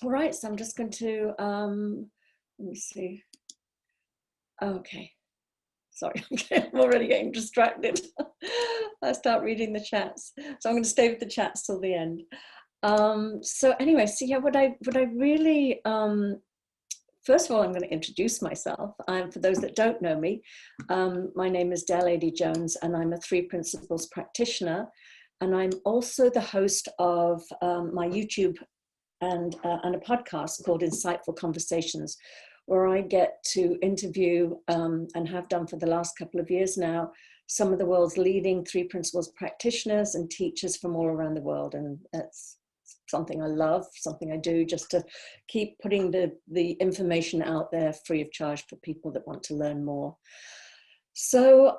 All right, so I'm just going to, let me see. Okay, sorry, I'm already getting distracted. I start reading the chats. So I'm going to stay with the chats till the end. So anyway, so yeah, what I really, first of all, I'm going to introduce myself. For those that don't know me, my name is Adey-Jones, and I'm a 3 Principles practitioner. And I'm also the host of my YouTube and a podcast called Insightful Conversations, where I get to interview, and have done for the last couple of years now, some of the world's leading 3 Principles practitioners and teachers from all around the world. And that's something I love, something I do just to keep putting the information out there free of charge for people that want to learn more. So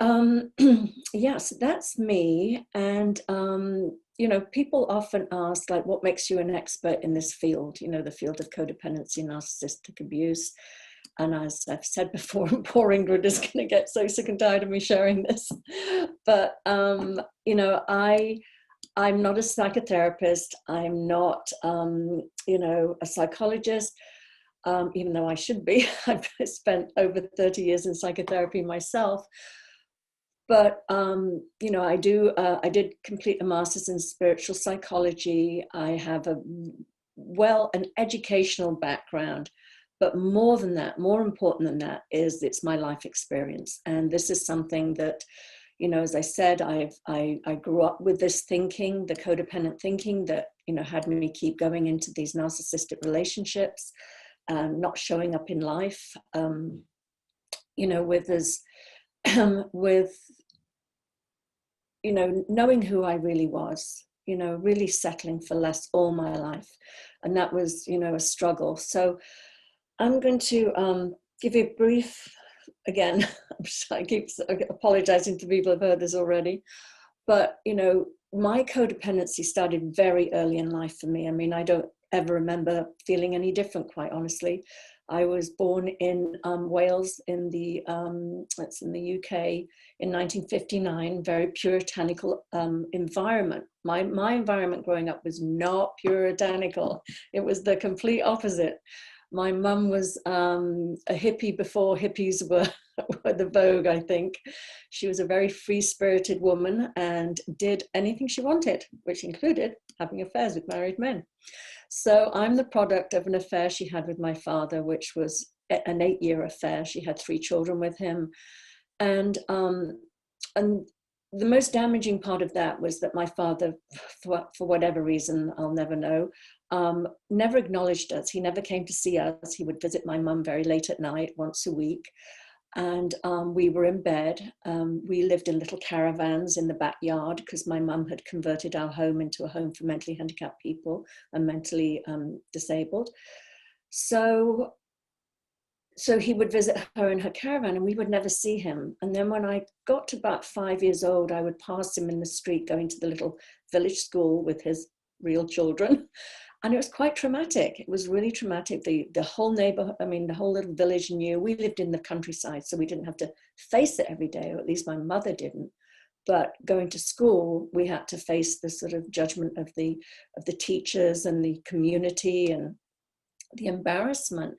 yes, that's me. And you know, people often ask, like, what makes you an expert in this field, you know, the field of codependency, narcissistic abuse. And as I've said before, poor Ingrid is going to get so sick and tired of me sharing this. But you know, I'm not a psychotherapist. I'm not, you know, a psychologist, even though I should be. I've spent over 30 years in psychotherapy myself. But, you know, I did complete a master's in spiritual psychology. I have an educational background. But more than that, more important than that, is it's my life experience. And this is something that, you know, as I said, I grew up with this thinking, the codependent thinking that, you know, had me keep going into these narcissistic relationships, not showing up in life, you know, with this, with, you know, knowing who I really was, you know, really settling for less all my life. And that was, you know, a struggle. So I'm going to give you a brief, again, I keep apologizing to people who've heard this already, but, you know, my codependency started very early in life for me. I mean, I don't ever remember feeling any different, quite honestly. I was born in Wales, in the that's in the UK, in 1959. Very puritanical environment. My environment growing up was not puritanical. It was the complete opposite. My mum was a hippie before hippies were the vogue, I think. She was a very free-spirited woman and did anything she wanted, which included having affairs with married men. So I'm the product of an affair she had with my father, which was an 8-year affair. She had 3 children with him. And the most damaging part of that was that my father, for whatever reason, I'll never know, never acknowledged us. He never came to see us. He would visit my mum very late at night, once a week. And we were in bed. We lived in little caravans in the backyard because my mum had converted our home into a home for mentally handicapped people and mentally disabled. So he would visit her in her caravan and we would never see him. And then when I got to about 5 years old, I would pass him in the street going to the little village school with his real children. And it was quite traumatic. It was really traumatic. The whole neighborhood, I mean, the whole little village knew. We lived in the countryside, so we didn't have to face it every day, or at least my mother didn't. But going to school, we had to face the sort of judgment of the teachers and the community and the embarrassment.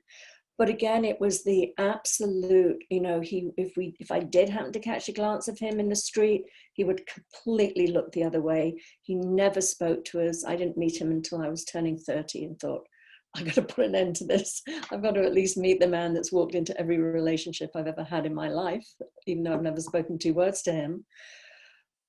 But again, it was the absolute, you know, if I did happen to catch a glance of him in the street, he would completely look the other way. He never spoke to us. I didn't meet him until I was turning 30 and thought, I've got to put an end to this. I've got to at least meet the man that's walked into every relationship I've ever had in my life, even though I've never spoken 2 words to him.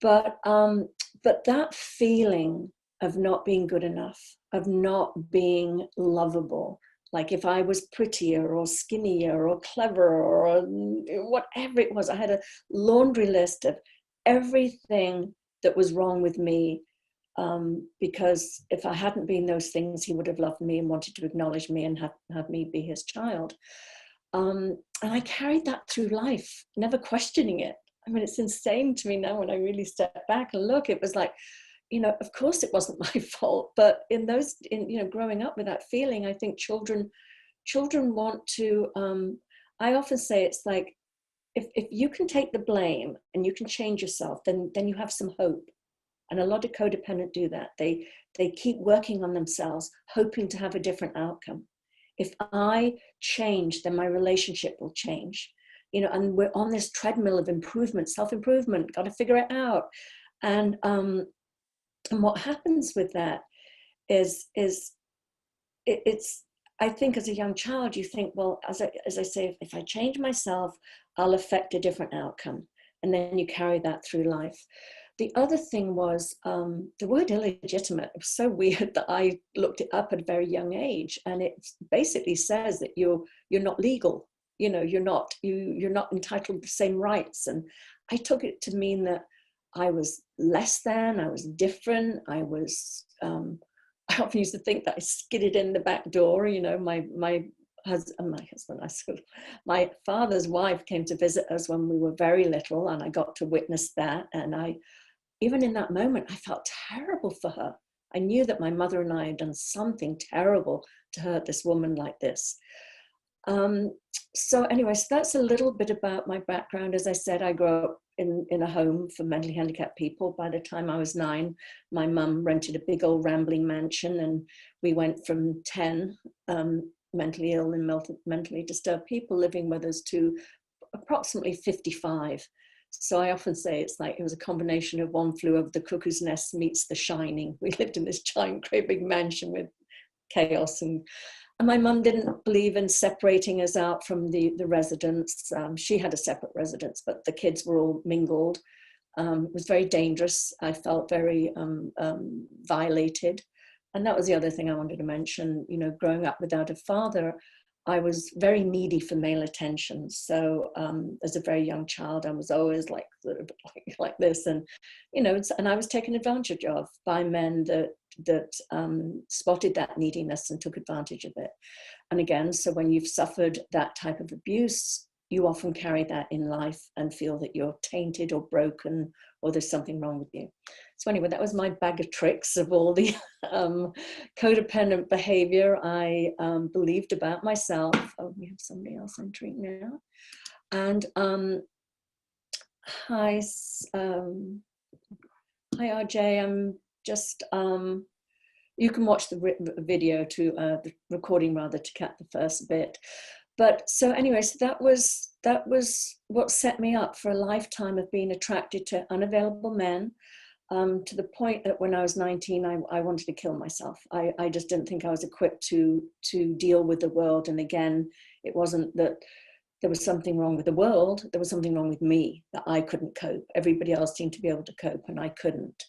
But that feeling of not being good enough, of not being lovable, like if I was prettier or skinnier or cleverer or whatever it was, I had a laundry list of everything that was wrong with me, because if I hadn't been those things, he would have loved me and wanted to acknowledge me and have me be his child. And I carried that through life, never questioning it. I mean, it's insane to me now when I really step back and look. It was like, you know, of course it wasn't my fault, but in you know, growing up with that feeling, I think children want to, I often say it's like, if you can take the blame and you can change yourself, then you have some hope. And a lot of codependent do that. They keep working on themselves, hoping to have a different outcome. If I change, then my relationship will change. And we're on this treadmill of improvement, self-improvement, got to figure it out. And what happens with that is it's, I think as a young child, you think, well, as I say, if I change myself, I'll affect a different outcome. And then you carry that through life. The other thing was the word illegitimate. It was so weird that I looked it up at a very young age. And it basically says that you're not legal. You're not entitled to the same rights. And I took it to mean that I was less than, I was different, I was, I often used to think that I skidded in the back door. My father's wife came to visit us when we were very little, and I got to witness that. And even in that moment, I felt terrible for her. I knew that my mother and I had done something terrible to hurt this woman like this. So that's a little bit about my background. As I said, I grew up in a home for mentally handicapped people. By the time I was 9, my mum rented a big old rambling mansion, and we went from 10 mentally ill and mentally disturbed people living with us to approximately 55. So I often say it was a combination of One Flew Over the Cuckoo's Nest meets The Shining. We lived in this giant, great big mansion with chaos, and my mum didn't believe in separating us out from the residents. She had a separate residence, but the kids were all mingled. It was very dangerous. I felt very violated. And that was the other thing I wanted to mention. Growing up without a father, I was very needy for male attention. So as a very young child, I was always like this, and and I was taken advantage of by men that spotted that neediness and took advantage of it. And again, so when you've suffered that type of abuse, you often carry that in life and feel that you're tainted or broken, or there's something wrong with you. So anyway, that was my bag of tricks of all the codependent behavior I believed about myself. Oh, we have somebody else entering now. And hi, RJ. I'm just, you can watch the video the recording rather, to get the first bit. But so anyway, so that was what set me up for a lifetime of being attracted to unavailable men, to the point that when I was 19, I wanted to kill myself. I just didn't think I was equipped to deal with the world. And again, it wasn't that there was something wrong with the world, there was something wrong with me, that I couldn't cope. Everybody else seemed to be able to cope and I couldn't.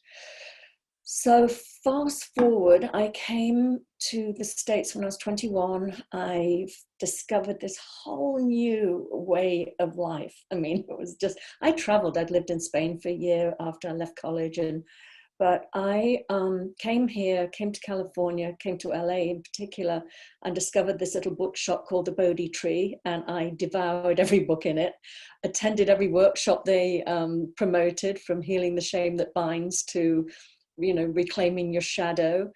So fast forward, I came to the States when I was 21. I discovered this whole new way of life. I mean, it was just, I traveled. I'd lived in Spain for a year after I left college. But I came to California, came to LA in particular, and discovered this little bookshop called the Bodhi Tree. And I devoured every book in it, attended every workshop they promoted, from healing the shame that binds to reclaiming your shadow.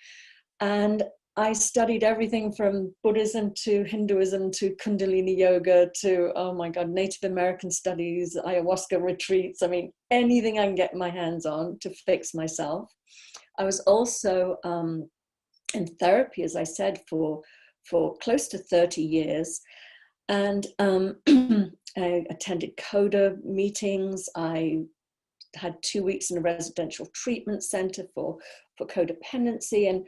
And I studied everything from Buddhism to Hinduism to Kundalini yoga to, oh my God, Native American studies, ayahuasca retreats. I mean, anything I can get my hands on to fix myself. I was also in therapy, as I said, for close to 30 years. And I attended CODA meetings. I had 2 weeks in a residential treatment center for codependency. And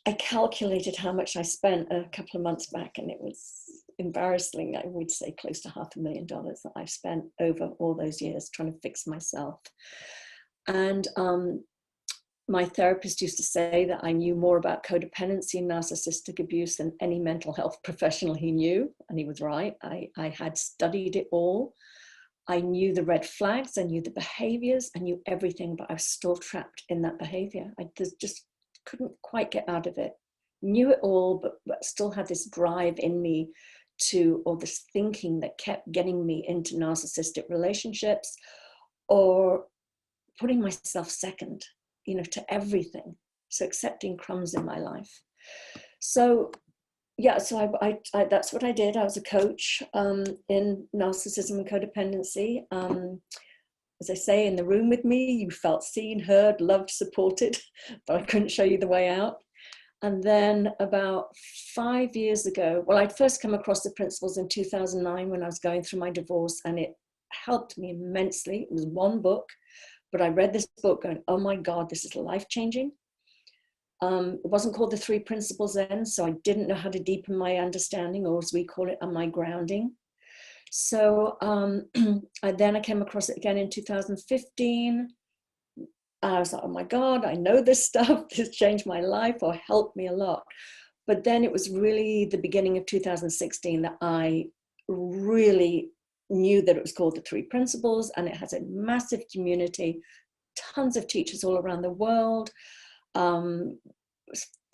I calculated how much I spent a couple of months back, and it was embarrassing. I would say close to $500,000 that I've spent over all those years trying to fix myself. And my therapist used to say that I knew more about codependency and narcissistic abuse than any mental health professional he knew. And he was right. I had studied it all. I knew the red flags, I knew the behaviors, I knew everything, but I was still trapped in that behavior. I just couldn't quite get out of it. Knew it all, but still had this drive in me or this thinking that kept getting me into narcissistic relationships, or putting myself second, to everything. So accepting crumbs in my life. So yeah, so I that's what I did. I was a coach in narcissism and codependency. as I say, in the room with me. You felt seen, heard, loved, supported, but I couldn't show you the way out. And then about 5 years ago, well, I'd first come across the principles in 2009 when I was going through my divorce, and it helped me immensely. It was one book, but I read this book going, oh my God, this is life-changing. It wasn't called the 3 principles then, so I didn't know how to deepen my understanding, or as we call it, my grounding. So I came across it again in 2015. I was like, oh my God, I know this stuff. This changed my life or helped me a lot. But then it was really the beginning of 2016 that I really knew that it was called the 3 principles, and it has a massive community, tons of teachers all around the world,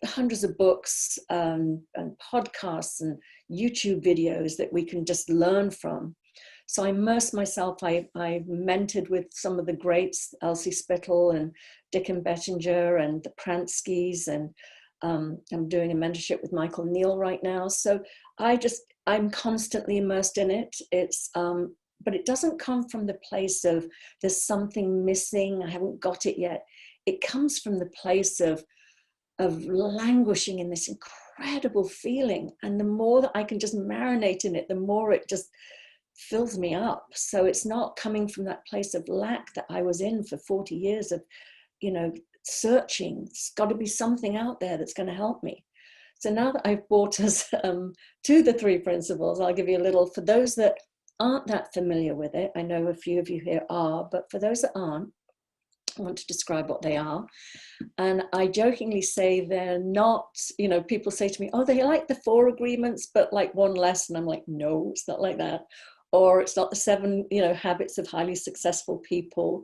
hundreds of books and podcasts and YouTube videos that we can just learn from. So I immersed myself. I mentored with some of the greats, Elsie Spittle and Dickon Bettinger and the Pranskys, and I'm doing a mentorship with Michael Neal right now. So I'm constantly immersed in it. But it doesn't come from the place of there's something missing, I haven't got it yet. It comes from the place of languishing in this incredible feeling. And the more that I can just marinate in it, the more it just fills me up. So it's not coming from that place of lack that I was in for 40 years of, searching. It's got to be something out there that's going to help me. So now that I've brought us to the 3 principles, I'll give you a little, for those that aren't that familiar with it, I know a few of you here are, but for those that aren't, I want to describe what they are. And I jokingly say they're not, people say to me, oh, they like the 4 agreements, but like one less. And I'm like, no, it's not like that. Or it's not the 7, habits of highly successful people.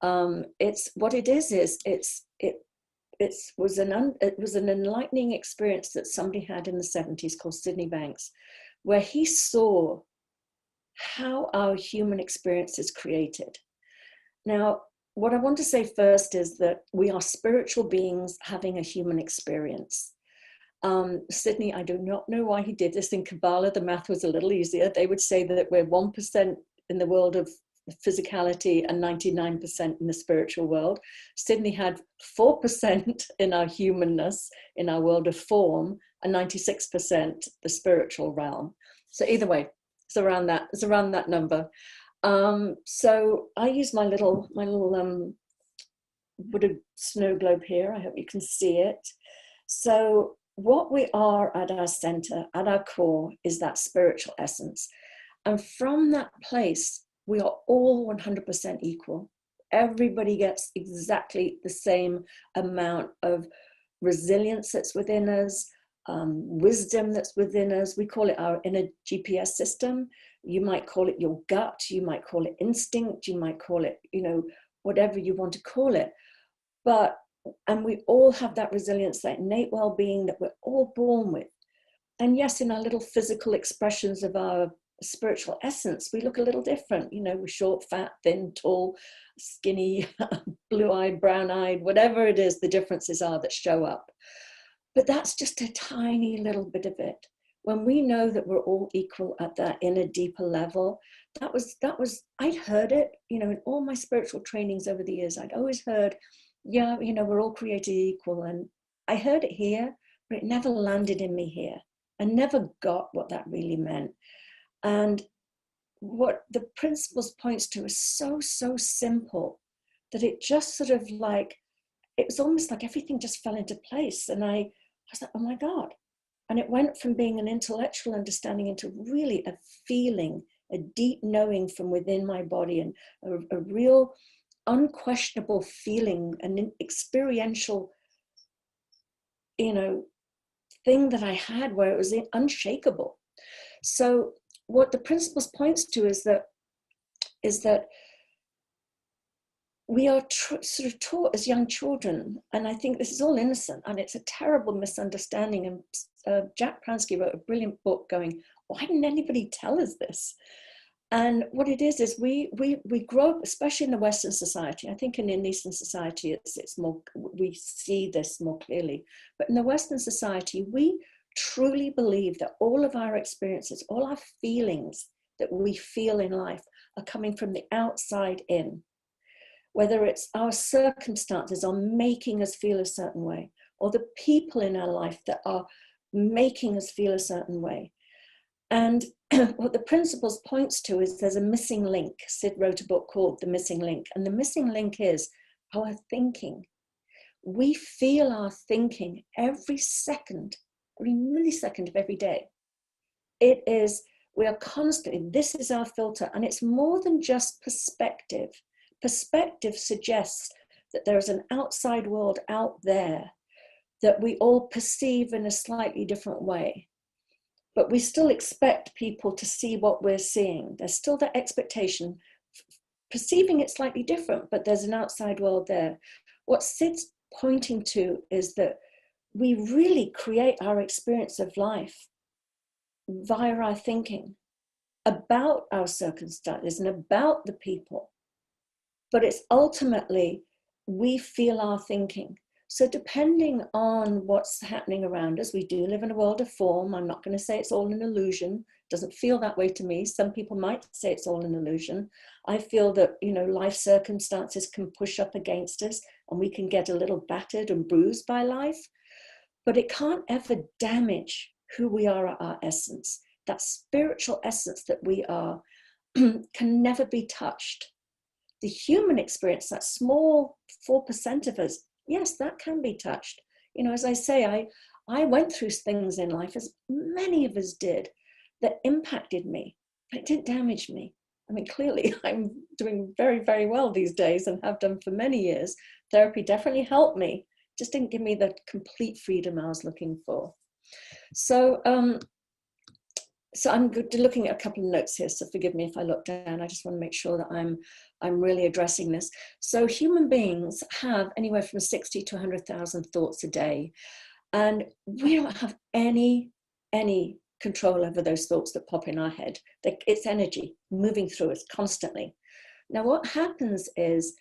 It's what it is it was an enlightening experience that somebody had in the 70s called Sydney Banks, where he saw how our human experience is created. Now, what I want to say first is that we are spiritual beings having a human experience. Sydney, I do not know why he did this. In Kabbalah, the math was a little easier. They would say that we're 1% in the world of physicality and 99% in the spiritual world. Sydney had 4% in our humanness, in our world of form, and 96% the spiritual realm. So either way, it's around that number. So I use my little Buddha snow globe here. I hope you can see it. So what we are at our center, at our core, is that spiritual essence. And from that place, we are all 100% equal. Everybody gets exactly the same amount of resilience that's within us, wisdom that's within us. We call it our inner GPS system. You might call it your gut, you might call it instinct, you might call it, whatever you want to call it. And we all have that resilience, that innate well-being that we're all born with. And yes, in our little physical expressions of our spiritual essence, we look a little different. We're short, fat, thin, tall, skinny, blue-eyed, brown-eyed, whatever it is, the differences are that show up. But that's just a tiny little bit of it. When we know that we're all equal at that inner, deeper level, I'd heard it, in all my spiritual trainings over the years, I'd always heard, yeah, we're all created equal. And I heard it here, but it never landed in me here. I never got what that really meant. And what the principles points to is so, so simple that it just sort of it was almost like everything just fell into place. And I was like, oh my God. And it went from being an intellectual understanding into really a feeling, a deep knowing from within my body, and a real unquestionable feeling, an experiential, thing that I had where it was unshakable. So what the principles points to is that we are sort of taught as young children, and I think this is all innocent, and it's a terrible misunderstanding. And Jack Pransky wrote a brilliant book going, why didn't anybody tell us this? And what it is we grow up, especially in the Western society. I think in Eastern society, it's more, we see this more clearly. But in the Western society, we truly believe that all of our experiences, all our feelings that we feel in life are coming from the outside in. whether it's our circumstances are making us feel a certain way, or the people in our life that are making us feel a certain way. And what the principles points to is there's a missing link. Sid wrote a book called The Missing Link, and the missing link is our thinking. We feel our thinking every second, every millisecond of every day. It is, we are constantly, this is our filter, and it's more than just perspective. Perspective suggests that there is an outside world out there that we all perceive in a slightly different way. But we still expect people to see what we're seeing. There's still that expectation, perceiving it slightly different, but there's an outside world there. What Sid's pointing to is that we really create our experience of life via our thinking about our circumstances and about the people. But it's ultimately, we feel our thinking. So depending on what's happening around us, we do live in a world of form. I'm not going to say it's all an illusion. It doesn't feel that way to me. Some people might say it's all an illusion. I feel that, you know, life circumstances can push up against us and we can get a little battered and bruised by life, but it can't ever damage who we are at our essence. That spiritual essence that we are can never be touched. The human experience, that small 4% of us, yes, that can be touched. You know, as I say, I went through things in life, as many of us did, that impacted me, but it didn't damage me. I mean, clearly I'm doing very, very well these days and have done for many years. Therapy definitely helped me, just didn't give me the complete freedom I was looking for. So, so I'm looking at a couple of notes here, so forgive me if I look down. I just want to make sure that I'm really addressing this. So human beings have anywhere from 60 to 100,000 thoughts a day, and we don't have any control over those thoughts that pop in our head. It's energy moving through us constantly. Now what happens is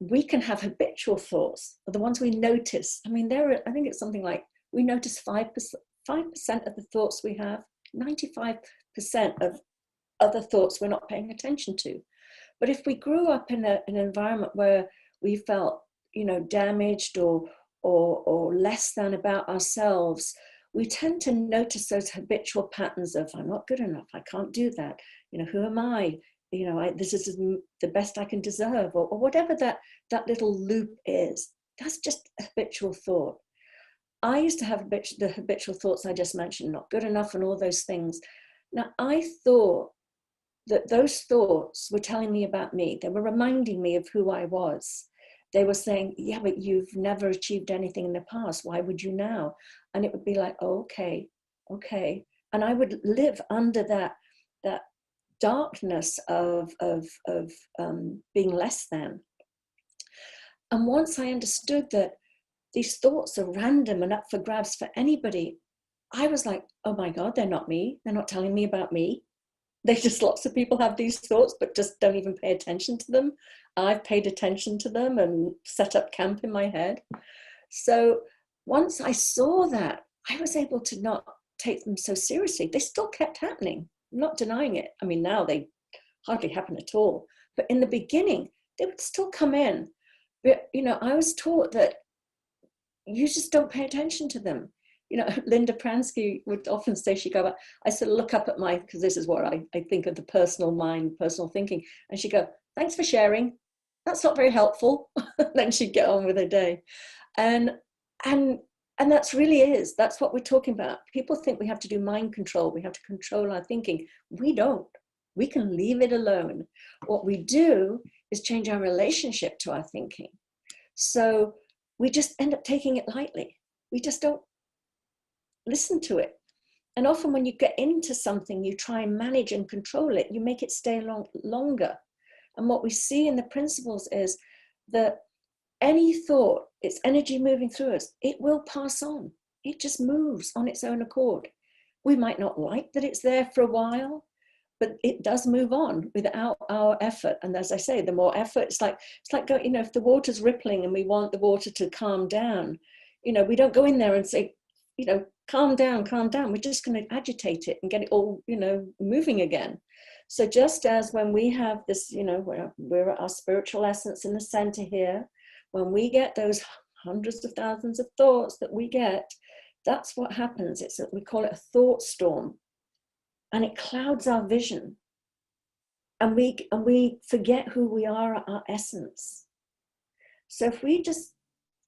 we can have habitual thoughts, the ones we notice. I mean, I think it's something like we notice 5% of the thoughts we have. 95% of other thoughts we're not paying attention to. But if we grew up in an environment where we felt, you know, damaged or less than about ourselves, we tend to notice those habitual patterns of, I'm not good enough, I can't do that, you know, who am I? You know, this is the best I can deserve, or whatever that little loop is. That's just a habitual thought. I used to have the habitual thoughts I just mentioned, not good enough and all those things. Now, I thought that those thoughts were telling me about me. They were reminding me of who I was. They were saying, yeah, but you've never achieved anything in the past. Why would you now? And it would be like, oh, okay. And I would live under that darkness of being less than. And once I understood that these thoughts are random and up for grabs for anybody, I was like, oh my God, they're not me. They're not telling me about me. Lots of people have these thoughts, but just don't even pay attention to them. I've paid attention to them and set up camp in my head. So once I saw that, I was able to not take them so seriously. They still kept happening. I'm not denying it. I mean, now they hardly happen at all. But in the beginning, they would still come in. But, you know, I was taught that you just don't pay attention to them. You know, Linda Pransky would often say, I sort of look up at because this is what I think of the personal mind, personal thinking. And she'd go, thanks for sharing. That's not very helpful. Then she'd get on with her day. And that's what we're talking about. People think we have to do mind control. We have to control our thinking. We don't. We can leave it alone. What we do is change our relationship to our thinking. So we just end up taking it lightly. We just don't listen to it. And often when you get into something, you try and manage and control it, you make it stay longer. And what we see in the principles is that any thought, it's energy moving through us, it will pass on. It just moves on its own accord. We might not like that it's there for a while, but it does move on without our effort. And as I say, the more effort, it's like going, you know, if the water's rippling and we want the water to calm down, you know, we don't go in there and say, calm down, calm down. We're just going to agitate it and get it all, moving again. So just as when we have this, we're at our spiritual essence in the center here, when we get those hundreds of thousands of thoughts that we get, that's what happens. We call it a thought storm, and it clouds our vision. And we forget who we are at our essence. So if we just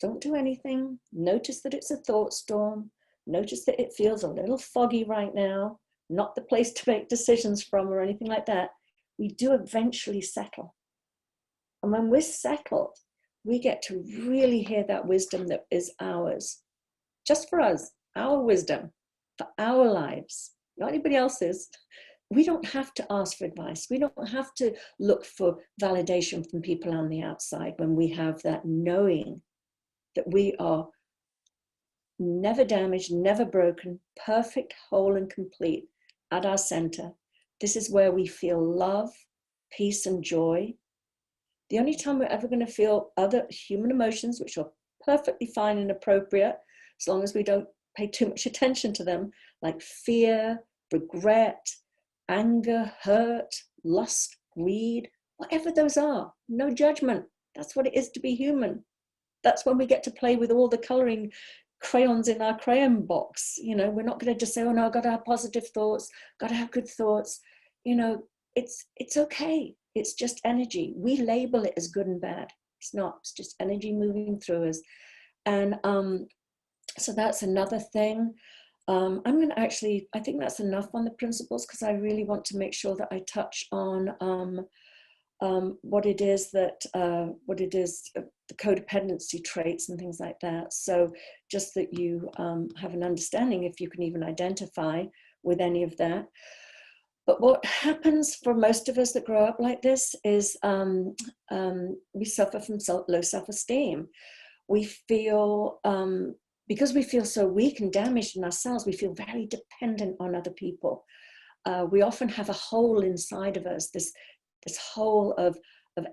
don't do anything, notice that it's a thought storm, notice that it feels a little foggy right now, not the place to make decisions from or anything like that, we do eventually settle. And when we're settled, we get to really hear that wisdom that is ours, just for us, our wisdom, for our lives, not anybody else's. We don't have to ask for advice. We don't have to look for validation from people on the outside when we have that knowing that we are never damaged, never broken, perfect, whole, and complete at our center. This is where we feel love, peace, and joy. The only time we're ever going to feel other human emotions, which are perfectly fine and appropriate, as long as we don't pay too much attention to them, like fear, regret, anger, hurt, lust, greed, whatever those are, no judgment. That's what it is to be human. That's when we get to play with all the coloring crayons in our crayon box. We're not going to just say, oh no, I've got to have positive thoughts, got to have good thoughts. It's okay. It's just energy. We label it as good and bad. It's not. It's just energy moving through us. And so that's another thing. I'm going to I think that's enough on the principles, because I really want to make sure that I touch on what it is, the codependency traits and things like that. So just that you have an understanding, if you can even identify with any of that. But what happens for most of us that grow up like this is we suffer from low self-esteem. We feel, because we feel so weak and damaged in ourselves, we feel very dependent on other people. We often have a hole inside of us, this hole of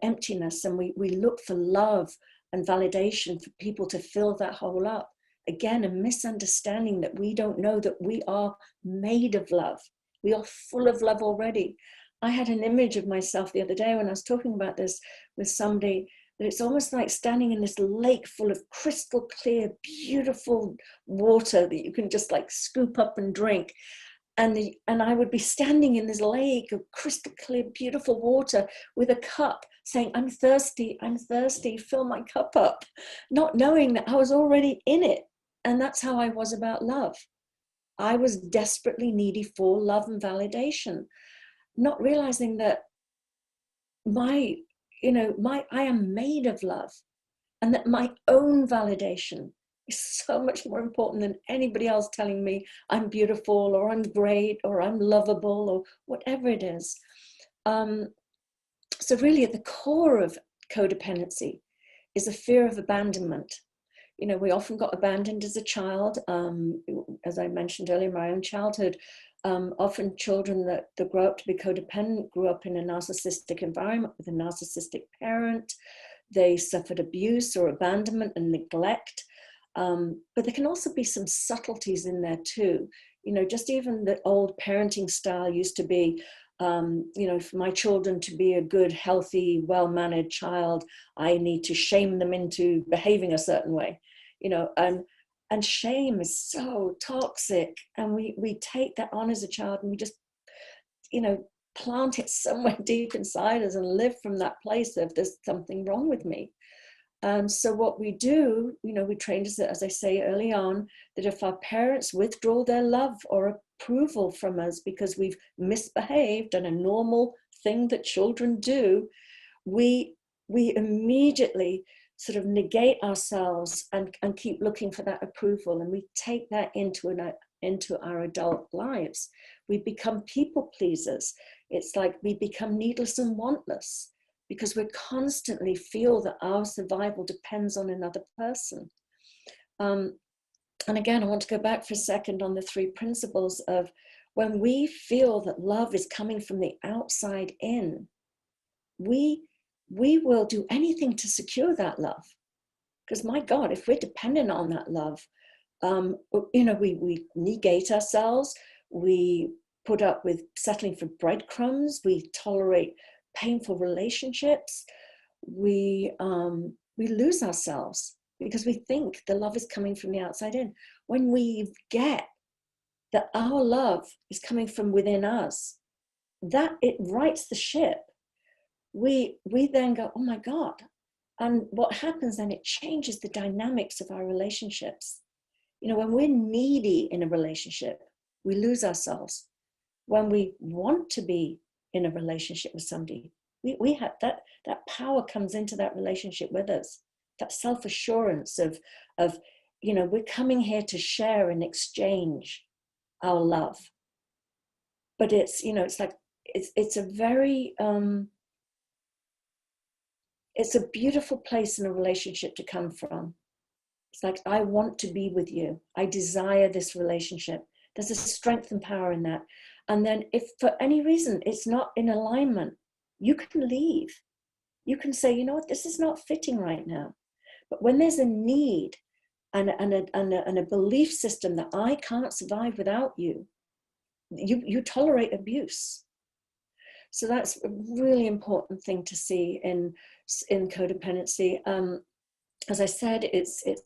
emptiness, and we look for love and validation for people to fill that hole up. Again, a misunderstanding that we don't know that we are made of love. We are full of love already. I had an image of myself the other day when I was talking about this with somebody, that it's almost like standing in this lake full of crystal clear, beautiful water that you can just like scoop up and drink. And I would be standing in this lake of crystal clear, beautiful water with a cup saying, I'm thirsty, fill my cup up, not knowing that I was already in it. And that's how I was about love. I was desperately needy for love and validation, not realizing that I am made of love, and that my own validation is so much more important than anybody else telling me I'm beautiful or I'm great or I'm lovable or whatever it is. So really at the core of codependency is a fear of abandonment. We often got abandoned as a child. As I mentioned earlier, my own childhood, often children that grow up to be codependent grew up in a narcissistic environment with a narcissistic parent. They suffered abuse or abandonment and neglect. But there can also be some subtleties in there too. Just even the old parenting style used to be, for my children to be a good, healthy, well-mannered child, I need to shame them into behaving a certain way, and shame is so toxic. And we take that on as a child, and we just, plant it somewhere deep inside us and live from that place of there's something wrong with me. So what we do, we trained, as I say early on, that if our parents withdraw their love or approval from us because we've misbehaved, and a normal thing that children do, we immediately sort of negate ourselves and keep looking for that approval, and we take that into our adult lives. We become people pleasers. It's like we become needless and wantless, because we constantly feel that our survival depends on another person. And again, I want to go back for a second on the 3 principles of when we feel that love is coming from the outside in, we will do anything to secure that love. Because my God, if we're dependent on that love, We negate ourselves. We put up with settling for breadcrumbs. We tolerate painful relationships. We lose ourselves because we think the love is coming from the outside in. When we get that our love is coming from within us, that it rights the ship. We then go, oh my God. And what happens then, it changes the dynamics of our relationships. When we're needy in a relationship, we lose ourselves. When we want to be in a relationship with somebody, we have that power comes into that relationship with us. That self-assurance of we're coming here to share and exchange our love. But it's like it's a very it's a beautiful place in a relationship to come from. It's like, I want to be with you. I desire this relationship. There's a strength and power in that. And then if for any reason it's not in alignment, you can leave. You can say, you know what, this is not fitting right now. But when there's a need and a belief system that I can't survive without you, you tolerate abuse. So that's a really important thing to see in codependency. As I said,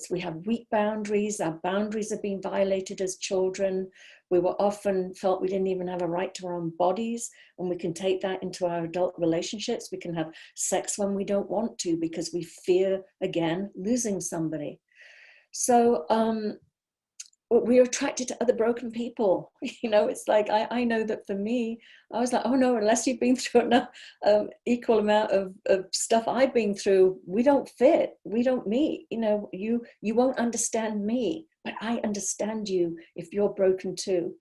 we have weak boundaries. Our boundaries are being violated as children. We were often felt we didn't even have a right to our own bodies, and we can take that into our adult relationships. We can have sex when we don't want to because we fear, again, losing somebody. So we're attracted to other broken people. It's like, I know that for me, I was like, oh no, unless you've been through enough equal amount of stuff I've been through, we don't fit, we don't meet. You won't understand me, but I understand you if you're broken too.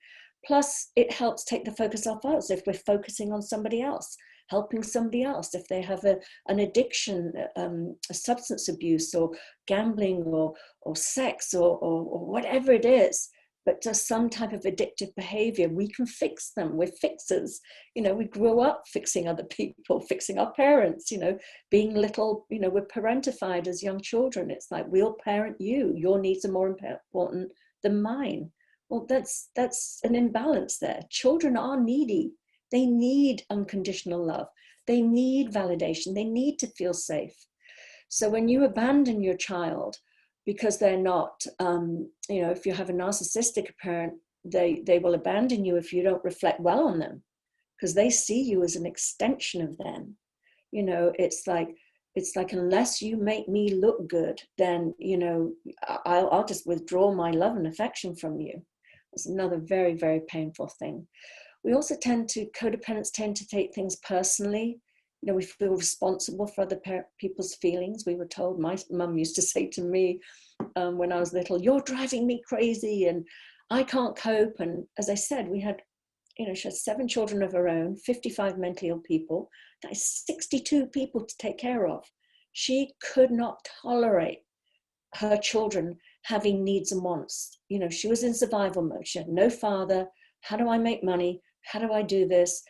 Plus, it helps take the focus off us if we're focusing on somebody else, helping somebody else if they have an addiction, a substance abuse or gambling or sex or whatever it is, but just some type of addictive behavior. We can fix them. We're fixers. We grew up fixing other people, fixing our parents, being little, we're parentified as young children. It's like, we'll parent you. Your needs are more important than mine. Well, that's an imbalance there. Children are needy. They need unconditional love. They need validation. They need to feel safe. So when you abandon your child because they're not, if you have a narcissistic parent, they will abandon you if you don't reflect well on them because they see you as an extension of them. It's like, unless you make me look good, then, I'll just withdraw my love and affection from you. It's another very, very painful thing. We also codependents tend to take things personally. We feel responsible for other people's feelings. We were told, my mum used to say to me when I was little, you're driving me crazy and I can't cope. And as I said, she had 7 children of her own, 55 mentally ill people. That is 62 people to take care of. She could not tolerate her children having needs and wants. She was in survival mode. She had no father. How do I make money? How do I do this?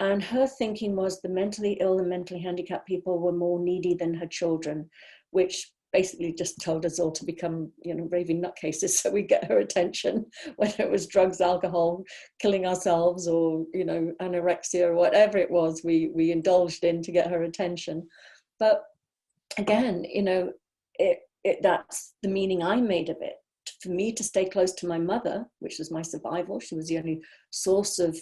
And her thinking was the mentally ill and mentally handicapped people were more needy than her children, which basically just told us all to become, raving nutcases so we get her attention, whether it was drugs, alcohol, killing ourselves, or, anorexia, or whatever it was we indulged in to get her attention. But again, that's the meaning I made of it. For me to stay close to my mother, which was my survival, she was the only source of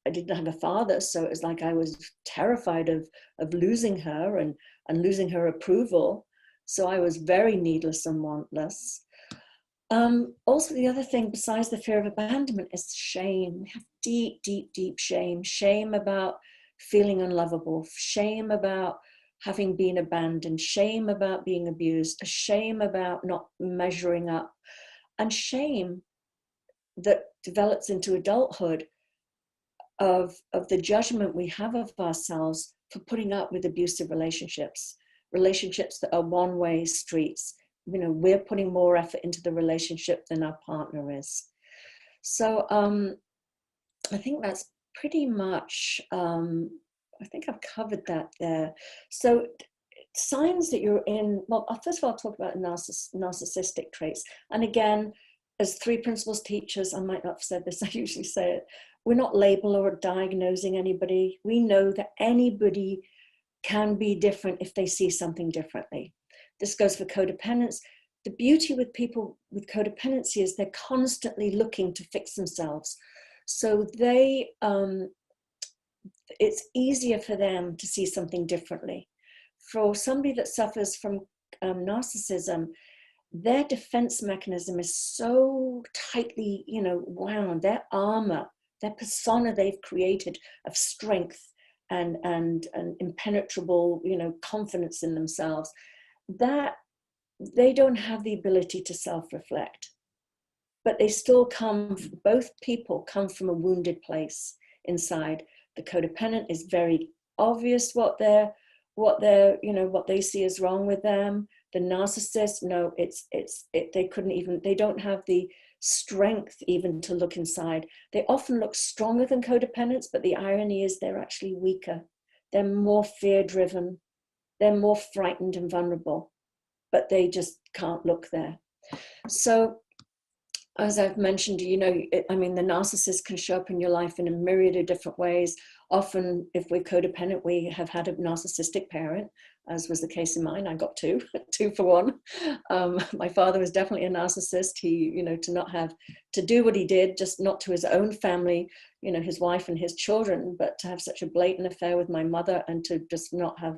I didn't have a father, so it was like I was terrified of losing her and losing her approval. So I was very needless and wantless. Also, the other thing besides the fear of abandonment is shame. We have deep, deep, deep shame. Shame about feeling unlovable. Shame about having been abandoned, shame about being abused, a shame about not measuring up, and shame that develops into adulthood of the judgment we have of ourselves for putting up with abusive relationships that are one-way streets. We're putting more effort into the relationship than our partner is. So I think that's pretty much, I think I've covered that there. So signs that you're in, well, first of all, I'll talk about narcissistic traits. And again, as three principles teachers, I might not have said this, I usually say it, we're not labeling or diagnosing anybody. We know that anybody can be different if they see something differently. This goes for codependence. The beauty with people with codependency is they're constantly looking to fix themselves. So it's easier for them to see something differently. For somebody that suffers from narcissism, their defense mechanism is so tightly, wound, their armor, their persona they've created of strength and impenetrable, confidence in themselves, that they don't have the ability to self-reflect. But they still both people come from a wounded place inside. The codependent is very obvious what they see as wrong with them. The narcissist, no, they don't have the strength even to look inside. They often look stronger than codependents, but the irony is they're actually weaker. They're more fear-driven. They're more frightened and vulnerable, but they just can't look there. So, as I've mentioned, the narcissist can show up in your life in a myriad of different ways. Often, if we're codependent, we have had a narcissistic parent, as was the case in mine. I got two for one. My father was definitely a narcissist. He, to not have to do what he did, just not to his own family, his wife and his children, but to have such a blatant affair with my mother and to just not have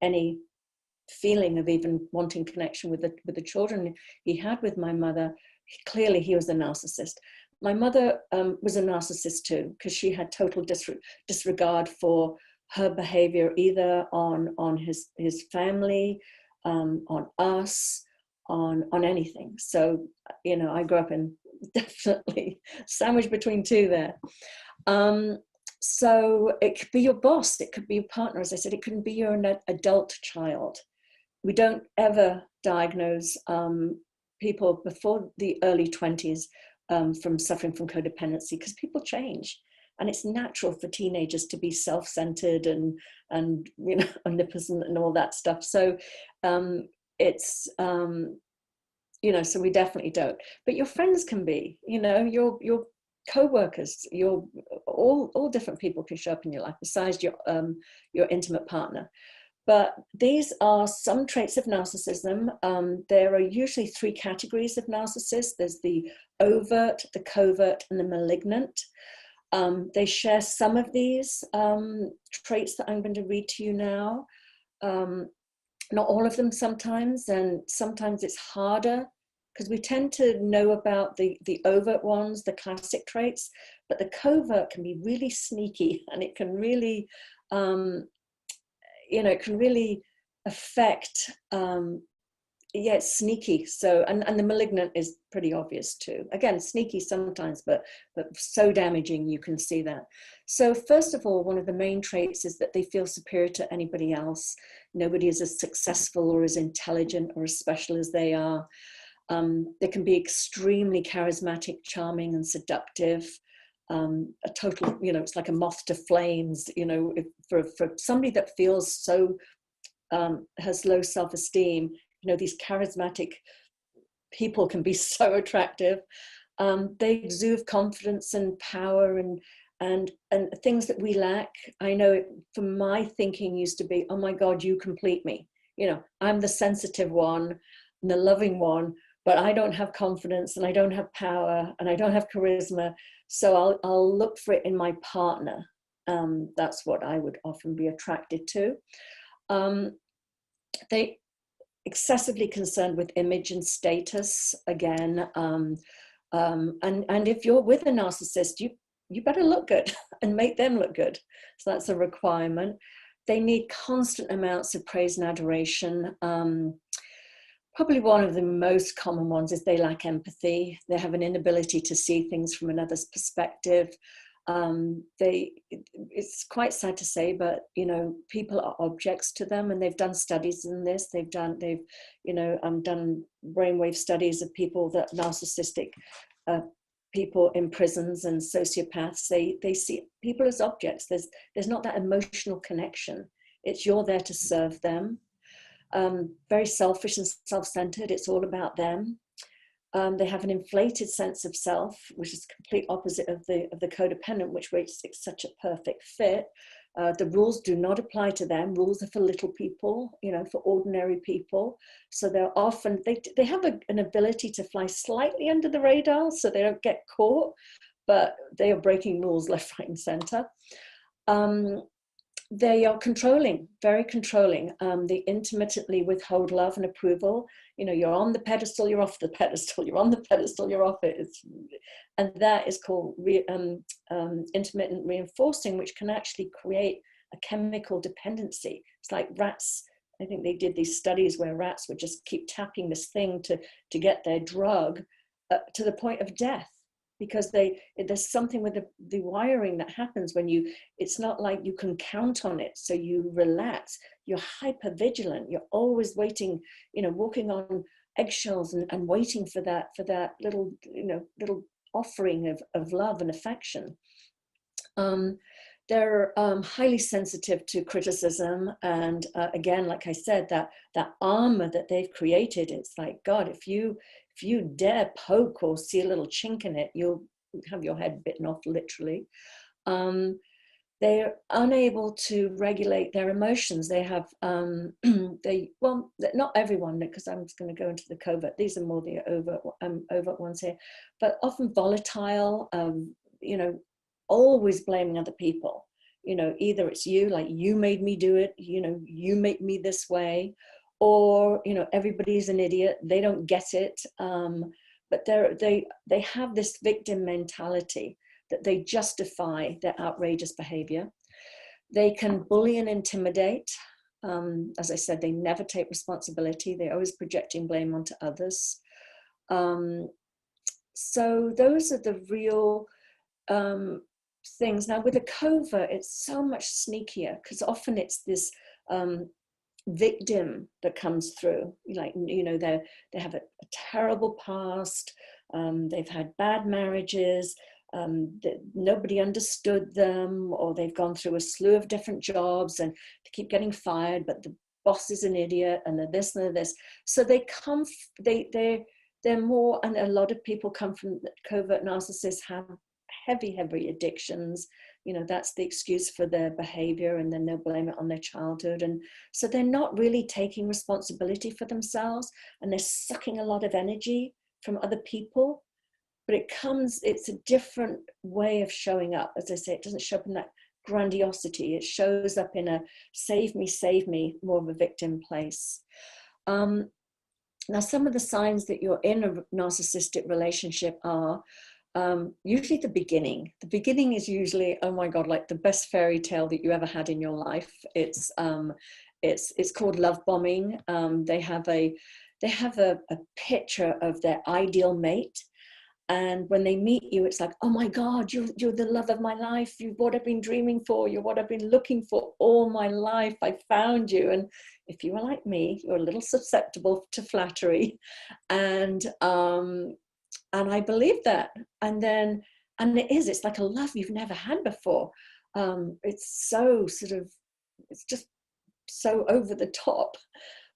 any feeling of even wanting connection with the children he had with my mother. Clearly, he was a narcissist. My mother was a narcissist too, because she had total disregard for her behavior, either on his family, on us, on anything. So, I grew up in definitely sandwiched between two there. So it could be your boss, it could be your partner, as I said, it couldn't be your adult child. We don't ever diagnose people before the early 20s from suffering from codependency, because people change, and it's natural for teenagers to be self-centered and omnipotent and all that stuff. So so we definitely don't. But your friends can be, your co-workers, all different people can show up in your life besides your intimate partner. But these are some traits of narcissism. There are usually three categories of narcissists. There's the overt, the covert, and the malignant. They share some of these traits that I'm going to read to you now. Not all of them sometimes, and sometimes it's harder because we tend to know about the overt ones, the classic traits, but the covert can be really sneaky, and it can really it can really affect, it's sneaky. So, and the malignant is pretty obvious too. Again, sneaky sometimes, but so damaging, you can see that. So first of all, one of the main traits is that they feel superior to anybody else. Nobody is as successful or as intelligent or as special as they are. They can be extremely charismatic, charming, and seductive. A total, it's like a moth to flames, for somebody that feels so, has low self-esteem, these charismatic people can be so attractive. They exude confidence and power and things that we lack. I know from my thinking used to be, oh my God, you complete me. I'm the sensitive one and the loving one, but I don't have confidence and I don't have power and I don't have charisma. So I'll look for it in my partner. That's what I would often be attracted to. They excessively concerned with image and status again. And if you're with a narcissist, you better look good and make them look good. So that's a requirement. They need constant amounts of praise and adoration. Probably one of the most common ones is they lack empathy. They have an inability to see things from another's perspective. It's quite sad to say, but people are objects to them, and they've done studies in this. They've done brainwave studies of people that narcissistic people in prisons and sociopaths. They see people as objects. There's not that emotional connection. It's you're there to serve them. very selfish and self-centered. It's all about them. They have an inflated sense of self, which is complete opposite of the codependent, which makes it such a perfect fit. The rules do not apply to them. Rules are for little people, you know, for ordinary people. So they're often, they have an ability to fly slightly under the radar so they don't get caught, but they are breaking rules left, right, and center. They are controlling, very controlling. They intermittently withhold love and approval. You know, you're on the pedestal, you're off the pedestal, you're on the pedestal, you're off it. And that is called intermittent reinforcing, which can actually create a chemical dependency. It's like rats. I think they did these studies where rats would just keep tapping this thing to get their drug to the point of death. Because there's something with the wiring that happens when it's not like you can count on it, so you relax, you're hyper vigilant, you're always waiting, you know, walking on eggshells and waiting for that little, you know, little offering of love and affection. They're highly sensitive to criticism, and again, like I said, that armor that they've created, it's like, God, if you dare poke or see a little chink in it, you'll have your head bitten off, literally. They're unable to regulate their emotions. They have, well, not everyone, because I'm just going to go into the covert. These are more the overt ones here, but often volatile, you know, always blaming other people. You know, either it's you, like you made me do it, you know, you make me this way, or, you know, everybody's an idiot, they don't get it. But they have this victim mentality that they justify their outrageous behavior. They can bully and intimidate. As I said, they never take responsibility. They're always projecting blame onto others. So those are the real things. Now with a covert, it's so much sneakier, because often it's this victim that comes through, like, you know, they have a terrible past, they've had bad marriages, nobody understood them, or they've gone through a slew of different jobs and they keep getting fired, but the boss is an idiot, and they're this and they're this. So they come, they're more, and a lot of people come from covert narcissists have heavy addictions. You know, that's the excuse for their behavior, and then they'll blame it on their childhood. And so they're not really taking responsibility for themselves, and they're sucking a lot of energy from other people. But it's a different way of showing up. As I say, it doesn't show up in that grandiosity. It shows up in a save me, more of a victim place. Now, some of the signs that you're in a narcissistic relationship are usually the beginning. The beginning is usually, oh my God, like the best fairy tale that you ever had in your life. It's called love bombing. They have a picture of their ideal mate. And when they meet you, it's like, oh my God, you're the love of my life. You're what I've been dreaming for. You're what I've been looking for all my life. I found you. And if you were like me, you're a little susceptible to flattery. And I believe that. And it's like a love you've never had before. It's so it's just so over the top.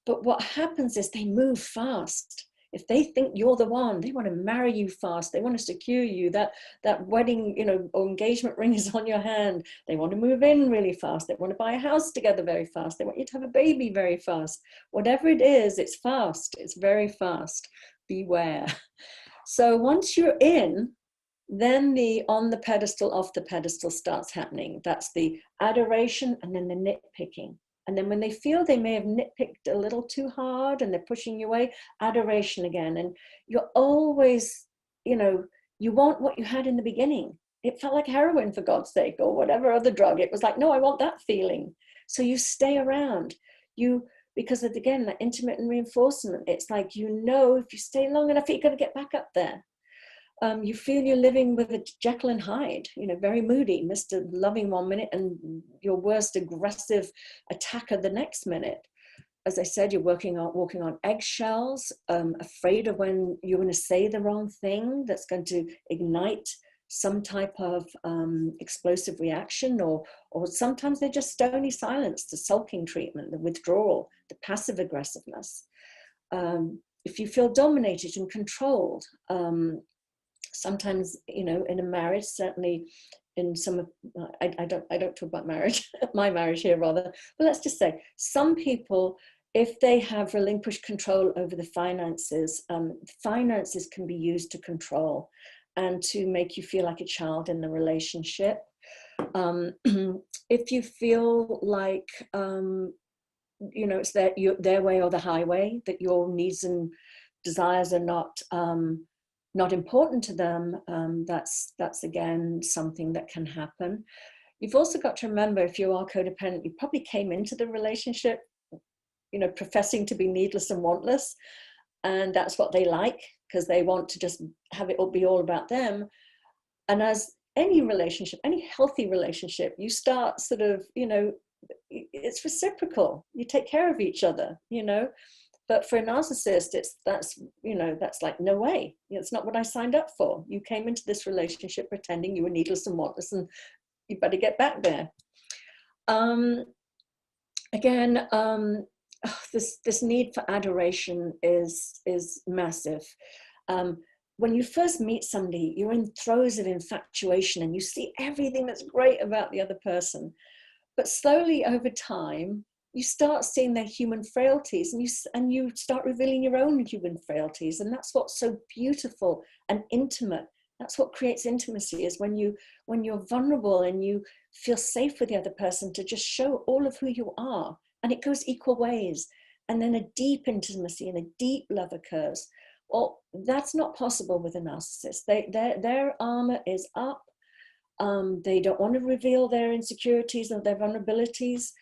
But what happens is they move fast. If they think you're the one, they want to marry you fast. They want to secure you. That wedding, you know, or engagement ring is on your hand. They want to move in really fast. They want to buy a house together very fast. They want you to have a baby very fast. Whatever it is, it's fast. It's very fast. Beware. So once you're in, then the on the pedestal, off the pedestal starts happening. That's the adoration, and then the nitpicking. And then when they feel they may have nitpicked a little too hard and they're pushing you away, adoration again. And you're always, you know, you want what you had in the beginning. It felt like heroin, for God's sake, or whatever other drug. It was like, no, I want that feeling. So you stay around. Because of, again, that intermittent reinforcement, it's like, you know, if you stay long enough, you're going to get back up there. You feel you're living with a Jekyll and Hyde, you know, very moody, Mr. Loving one minute and your worst aggressive attacker the next minute. As I said, you're walking on eggshells, afraid of when you're going to say the wrong thing that's going to ignite some type of explosive reaction, or sometimes they're just stony silence, the sulking treatment, the withdrawal, the passive aggressiveness. If you feel dominated and controlled, sometimes, you know, in a marriage, certainly in some of, I don't talk about marriage, my marriage here rather, but let's just say some people, if they have relinquished control over the finances, finances can be used to control and to make you feel like a child in the relationship. If you feel like, you know, it's their way or the highway, that your needs and desires are not important to them, that's again something that can happen. You've also got to remember, if you are codependent, you probably came into the relationship, you know, professing to be needless and wantless, and that's what they like, because they want to just have it all be all about them. And as any relationship, any healthy relationship, you start sort of, you know, it's reciprocal. You take care of each other, you know. But for a narcissist, that's like, no way. It's not what I signed up for. You came into this relationship pretending you were needless and wantless, and you better get back there. Again, this need for adoration is massive. When you first meet somebody, you're in throes of infatuation and you see everything that's great about the other person. But slowly over time, you start seeing their human frailties, and you start revealing your own human frailties. And that's what's so beautiful and intimate. That's what creates intimacy, is when you're vulnerable and you feel safe with the other person to just show all of who you are. And it goes equal ways. And then a deep intimacy and a deep love occurs. Well, that's not possible with a narcissist. Their armor is up. They don't want to reveal their insecurities or their vulnerabilities.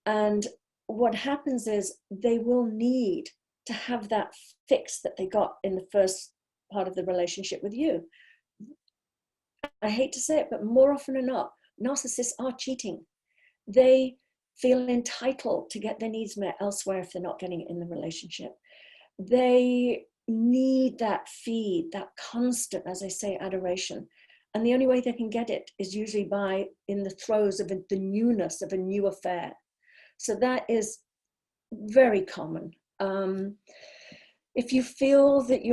And what happens is they will need to have that fix that they got in the first part of the relationship with you. I hate to say it, but more often than not, narcissists are cheating. They feel entitled to get their needs met elsewhere if they're not getting it in the relationship. They need that feed, that constant, as I say, adoration. And the only way they can get it is usually by in the throes of the newness of a new affair. So that is very common. If you feel that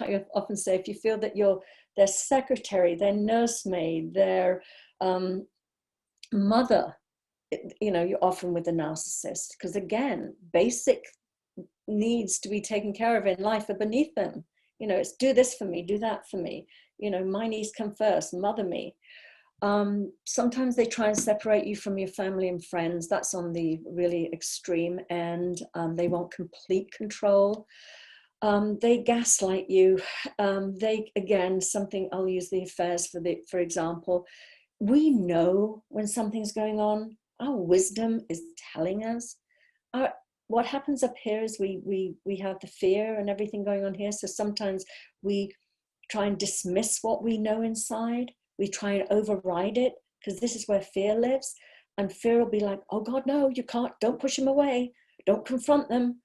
I often say, if you feel that you're their secretary, their nursemaid, their mother, you know, you're often with a narcissist, because again, basic needs to be taken care of in life are beneath them. You know, it's do this for me, do that for me. You know, my needs come first, mother me. Sometimes they try and separate you from your family and friends. That's on the really extreme end. They want complete control. They gaslight you. Again, something, I'll use the affairs for example. We know when something's going on. Our wisdom is telling us. What happens up here is we have the fear and everything going on here. So sometimes we try and dismiss what we know inside. We try and override it, because this is where fear lives. And fear will be like, oh God, no, you can't, don't push them away. Don't confront them.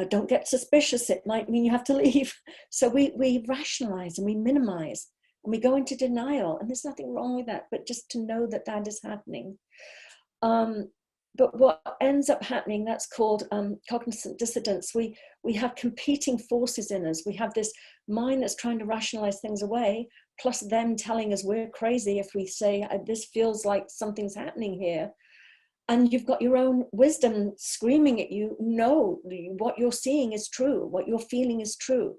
Don't get suspicious. It might mean you have to leave. So we rationalize and we minimize and we go into denial. And there's nothing wrong with that, but just to know that that is happening. But what ends up happening, that's called cognizant dissonance. We have competing forces in us. We have this mind that's trying to rationalize things away, plus them telling us we're crazy if we say, this feels like something's happening here. And you've got your own wisdom screaming at you, no, what you're seeing is true, what you're feeling is true.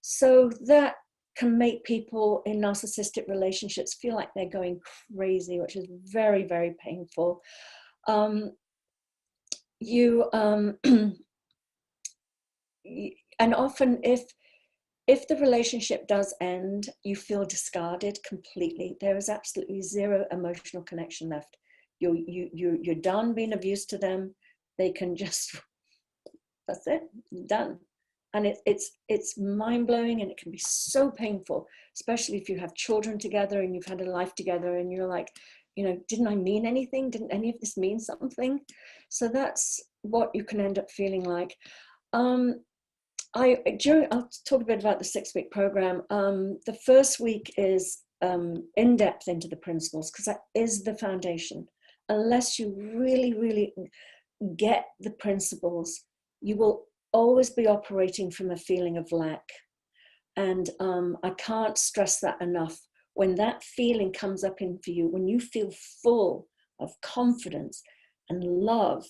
So that can make people in narcissistic relationships feel like they're going crazy, which is very, very painful. And often if the relationship does end, you feel discarded completely. There is absolutely zero emotional connection left. You're done being of use to them. They can just, that's it, done. And it's mind-blowing, and it can be so painful, especially if you have children together and you've had a life together and you're like, you know, didn't I mean anything? Didn't any of this mean something? So that's what you can end up feeling like. I'll talk a bit about the 6-week program. The first week is in depth into the principles, because that is the foundation. Unless you really, really get the principles, you will always be operating from a feeling of lack. And I can't stress that enough. When that feeling comes up in for you, when you feel full of confidence and love,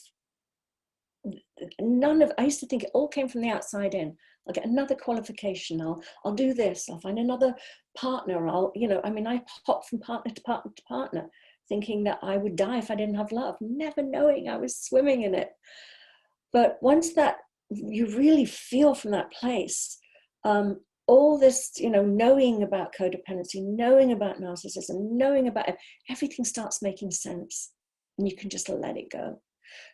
I used to think it all came from the outside in. I'll get another qualification, I'll do this, I'll find another partner, I hopped from partner to partner to partner, thinking that I would die if I didn't have love, never knowing I was swimming in it. But once that you really feel from that place, all this, knowing about codependency, knowing about narcissism, knowing about it, everything starts making sense, and you can just let it go.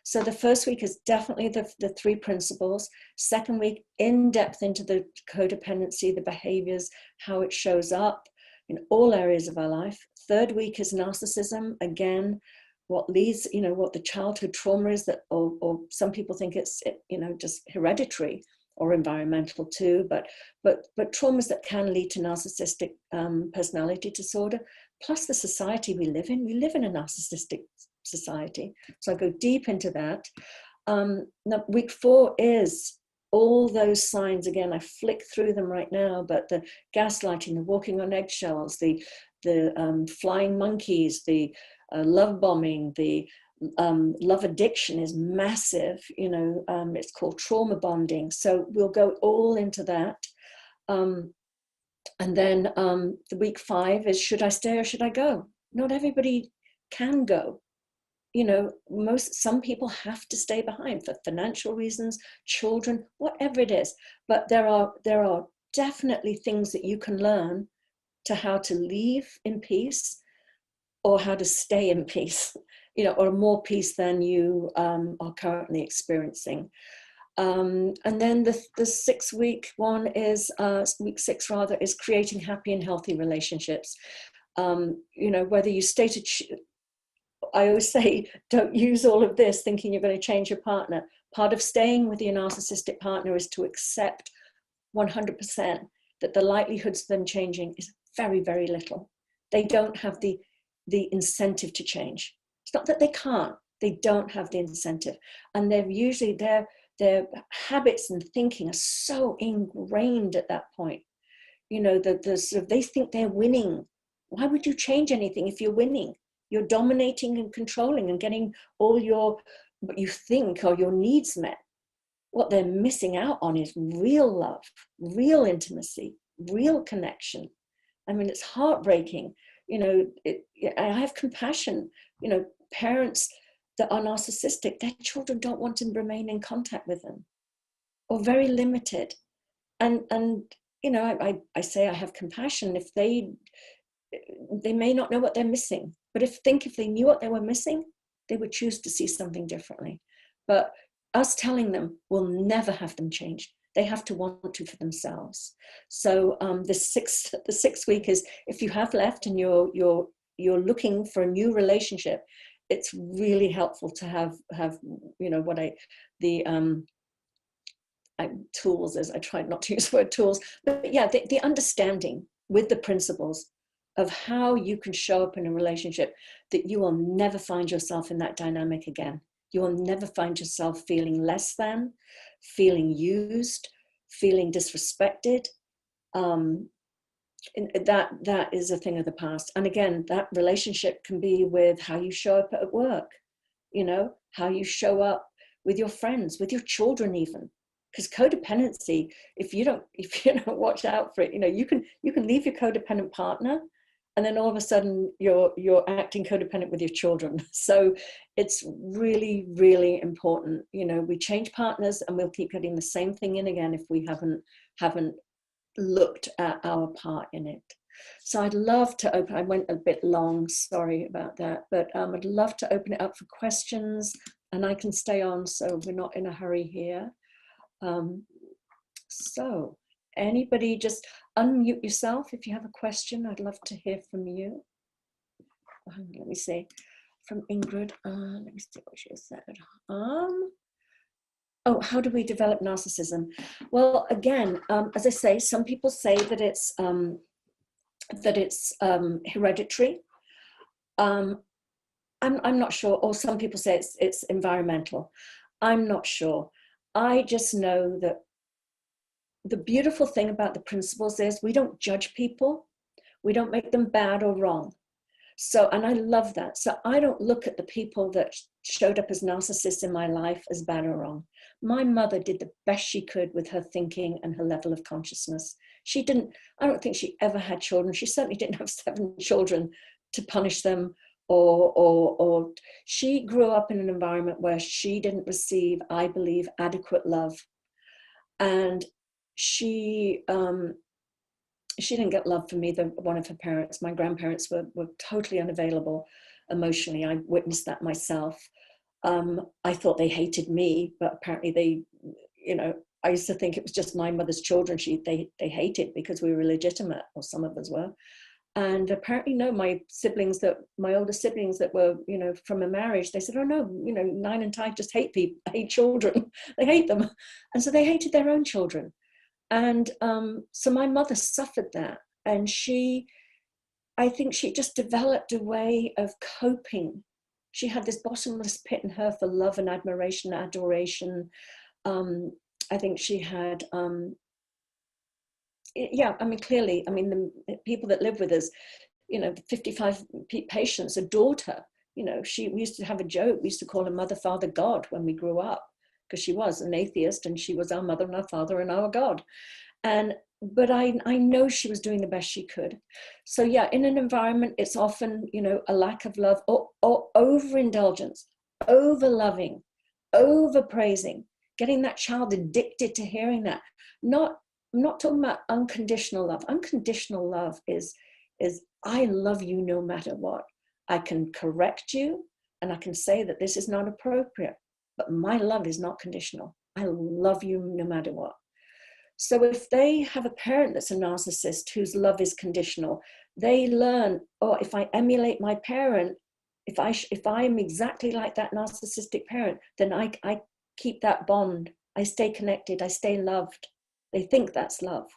So the first week is definitely the 3 principles. Second week, in depth into the codependency, the behaviors, how it shows up in all areas of our life. Third week is narcissism. Again, what leads, what the childhood trauma is, that, or some people think it's, just hereditary or environmental too, but traumas that can lead to narcissistic personality disorder, plus the society we live in. We live in a narcissistic society. So I go deep into that. Now, week 4 is all those signs. Again, I flick through them right now, but the gaslighting, the walking on eggshells, the flying monkeys, the love bombing, the love addiction is massive. It's called trauma bonding. So we'll go all into that. And then the week 5 is, should I stay or should I go? Not everybody can go. Some people have to stay behind for financial reasons, children, whatever it is. But there are definitely things that you can learn to how to leave in peace, or how to stay in peace, or more peace than you are currently experiencing. And then the 6-week one is, week 6 rather, is creating happy and healthy relationships. Whether you I always say, don't use all of this thinking you're going to change your partner. Part of staying with your narcissistic partner is to accept 100% that the likelihoods of them changing is very, very little. They don't have the incentive to change. It's not that they can't, they don't have the incentive. And they're usually, their habits and thinking are so ingrained at that point. They think they're winning. Why would you change anything if you're winning? You're dominating and controlling and getting all what you think are your needs met. What they're missing out on is real love, real intimacy, real connection. It's heartbreaking. I have compassion. Parents that are narcissistic, their children don't want to remain in contact with them, or very limited. And I say I have compassion. If they may not know what they're missing, but if they knew what they were missing, they would choose to see something differently. But us telling them will never have them change. They have to want to for themselves. So the sixth week is, if you have left and you're looking for a new relationship, it's really helpful to have tools, as I tried not to use the word tools, but yeah, the understanding with the principles of how you can show up in a relationship that you will never find yourself in that dynamic again. You will never find yourself feeling less than, feeling used, feeling disrespected. That is a thing of the past. And again, that relationship can be with how you show up at work, how you show up with your friends, with your children even. Because codependency, if you don't watch out for it, you can leave your codependent partner, and then all of a sudden you're acting codependent with your children. So it's really, really important. We change partners and we'll keep getting the same thing in again if we haven't looked at our part in it. So I'd love to open, I went a bit long, sorry about that, but I'd love to open it up for questions, and I can stay on, so we're not in a hurry here. So anybody, just unmute yourself if you have a question. I'd love to hear from you. Let me see, from Ingrid. Let me see what she said. Oh, how do we develop narcissism? Well, again, as I say, some people say that it's that it's hereditary. I'm not sure, or some people say it's environmental. I'm not sure. I just know that the beautiful thing about the principles is we don't judge people. We don't make them bad or wrong. So, and I love that. So I don't look at the people that showed up as narcissists in my life as bad or wrong. My mother did the best she could with her thinking and her level of consciousness. She didn't, I don't think she ever had children. She certainly didn't have 7 children to punish them, or she grew up in an environment where she didn't receive, I believe, adequate love. And she didn't get love from either one of her parents. My grandparents were totally unavailable emotionally. I witnessed that myself. I thought they hated me, but apparently they, you know, I used to think it was just my mother's children they hated because we were illegitimate, or some of us were. And apparently, no, my older siblings that were, you know, from a marriage, they said, oh no, you know, Nine and Ty just hate people, hate children. They hate them. And so they hated their own children. And so my mother suffered that. And I think she just developed a way of coping. She had this bottomless pit in her for love and admiration, adoration. I think she had, yeah, I mean, clearly, I mean, the people that live with us, you know, 55 patients adored her. You know, we used to have a joke. We used to call her Mother, Father, God when we grew up, because she was an atheist and she was our mother and our father and our God. But I know she was doing the best she could. So yeah, in an environment, it's often, you know, a lack of love, or overindulgence, over loving, over praising, getting that child addicted to hearing that. I'm not talking about unconditional love. Unconditional love is I love you no matter what. I can correct you and I can say that this is not appropriate, but my love is not conditional. I love you no matter what. So if they have a parent that's a narcissist whose love is conditional, they learn, oh, if I emulate my parent, if I'm exactly like that narcissistic parent, then I keep that bond. I stay connected. I stay loved. They think that's love.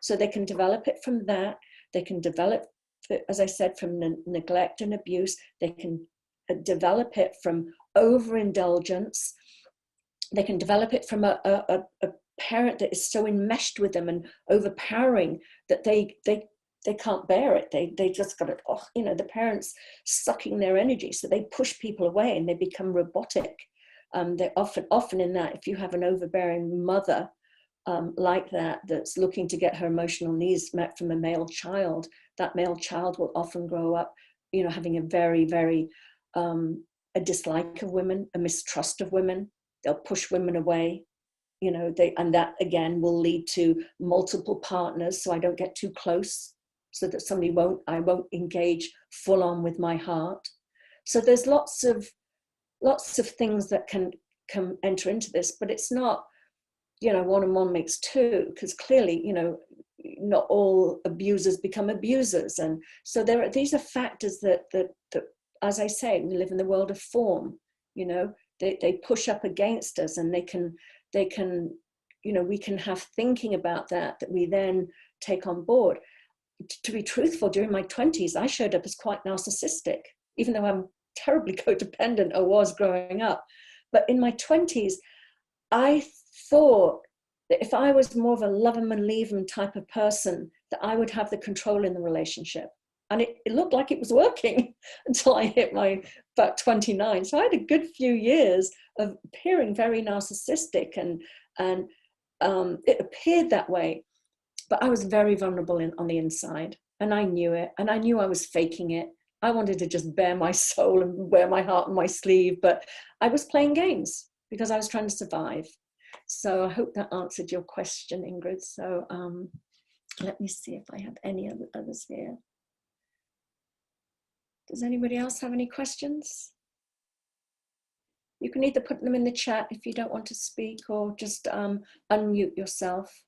So they can develop it from that. They can develop it, as I said, from neglect and abuse. They can develop it from overindulgence. They can develop it from a parent that is so enmeshed with them and overpowering that they can't bear it. They just got it. Oh, you know, the parents sucking their energy, so they push people away and they become robotic. They're often in that. If you have an overbearing mother like that, that's looking to get her emotional needs met from a male child, that male child will often grow up, you know, having a very a dislike of women, a mistrust of women. They'll push women away. You know, and that again will lead to multiple partners, so I don't get too close, so that I won't engage full on with my heart. So there's lots of things that can enter into this, but it's not, you know, 1 and 1 makes 2, because clearly, you know, not all abusers become abusers. And so these are factors that as I say, we live in the world of form. You know, they push up against us, and they can, you know, we can have thinking about that we then take on board. To be truthful, during my 20s, I showed up as quite narcissistic, even though I'm terribly codependent, or was growing up. But in my 20s, I thought that if I was more of a love them and leave them type of person, that I would have the control in the relationship. And it looked like it was working until I hit about 29. So I had a good few years of appearing very narcissistic, and it appeared that way. But I was very vulnerable on the inside, and I knew it, and I knew I was faking it. I wanted to just bare my soul and wear my heart on my sleeve, but I was playing games because I was trying to survive. So I hope that answered your question, Ingrid. So let me see if I have any others here. Does anybody else have any questions? You can either put them in the chat if you don't want to speak, or just unmute yourself.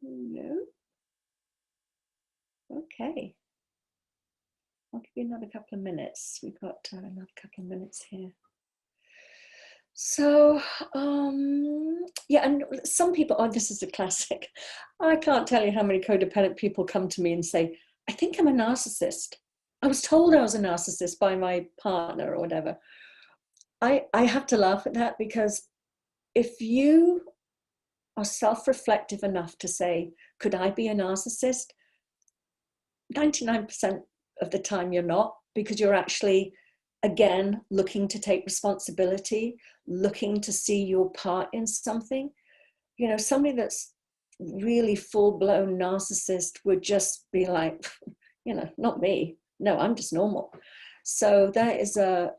No? Okay. I'll give you another couple of minutes. We've got another couple of minutes here. So, yeah, and some people, oh, this is a classic. I can't tell you how many codependent people come to me and say, I think I'm a narcissist. I was told I was a narcissist by my partner or whatever. I have to laugh at that, because if you are self-reflective enough to say, could I be a narcissist? 99% of the time you're not, because you're actually, again, looking to take responsibility, looking to see your part in something. You know, somebody that's really full-blown narcissist would just be like, you know, not me. No, I'm just normal. So that is a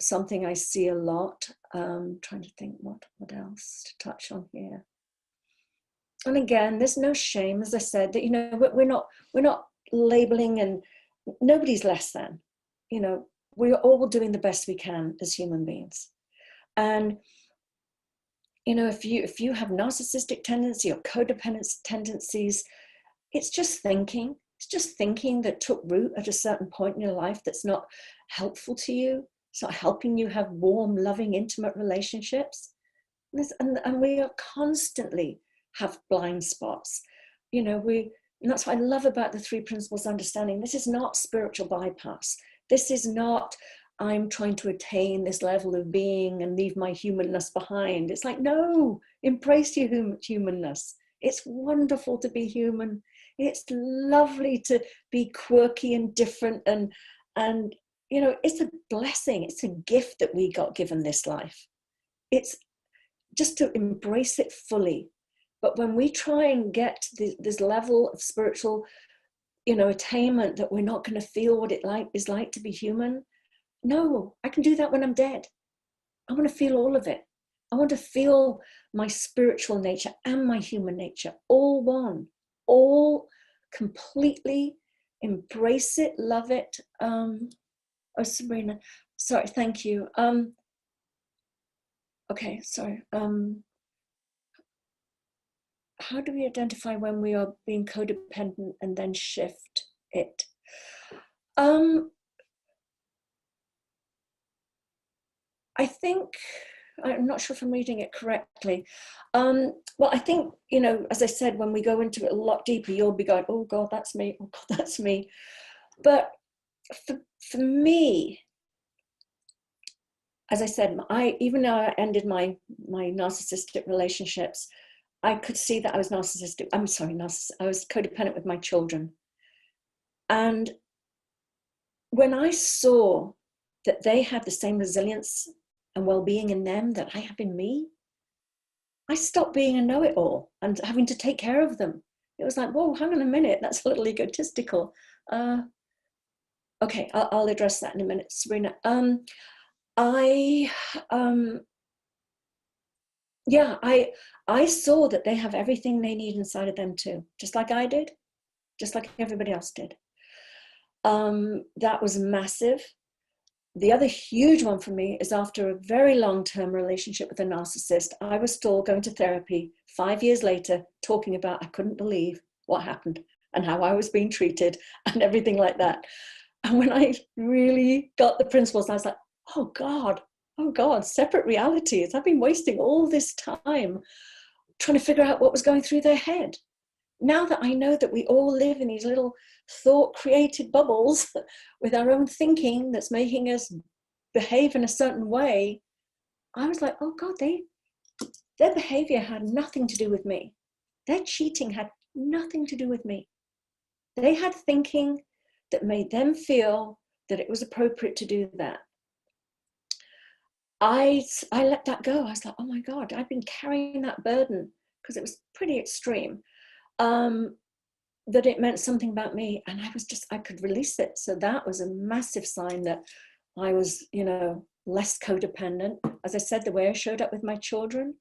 something I see a lot. Trying to think what else to touch on here. And again, there's no shame, as I said, that, you know, we're not labeling, and nobody's less than. You know, we're all doing the best we can as human beings. And you know, if you have narcissistic tendency or codependent tendencies, it's just thinking. It's just thinking that took root at a certain point in your life that's not helpful to you. It's not helping you have warm, loving, intimate relationships. And we are constantly have blind spots. You know, and that's what I love about the three principles of understanding. This is not spiritual bypass. This is not, I'm trying to attain this level of being and leave my humanness behind. It's like, no, embrace your humanness. It's wonderful to be human. It's lovely to be quirky and different, and you know, it's a blessing. It's a gift that we got given this life. It's just to embrace it fully. But when we try and get to this level of spiritual, you know, attainment, that we're not going to feel what it is like to be human. No, I can do that when I'm dead. I want to feel all of it. I want to feel my spiritual nature and my human nature, all one, all completely embrace it, love it. Oh, Sabrina, sorry, thank you. Okay, sorry. How do we identify when we are being codependent and then shift it? I think, I'm not sure if I'm reading it correctly. Well, I think, you know, as I said, when we go into it a lot deeper, you'll be going, oh God, that's me. Oh God, that's me. But for me, as I said, even though I ended my narcissistic relationships, I could see that I was narcissistic. I'm sorry, I was codependent with my children. And when I saw that they had the same resilience and well-being in them that I have in me, I stopped being a know-it-all and having to take care of them. It was like, whoa, hang on a minute, that's a little egotistical. Okay, I'll address that in a minute, Sabrina. Yeah, I saw that they have everything they need inside of them too, just like I did, just like everybody else did. That was massive. The other huge one for me is, after a very long-term relationship with a narcissist, I was still going to therapy 5 years later, talking about I couldn't believe what happened and how I was being treated and everything like that. And when I really got the principles, I was like, oh God, separate realities. I've been wasting all this time trying to figure out what was going through their head. Now that I know that we all live in these little thought-created bubbles with our own thinking that's making us behave in a certain way, I was like, oh God, their behavior had nothing to do with me. Their cheating had nothing to do with me. They had thinking that made them feel that it was appropriate to do that. I let that go. I was like, oh my God, I've been carrying that burden, because it was pretty extreme, that it meant something about me, and I could release it. So that was a massive sign that I was, you know, less codependent. As I said, the way I showed up with my children,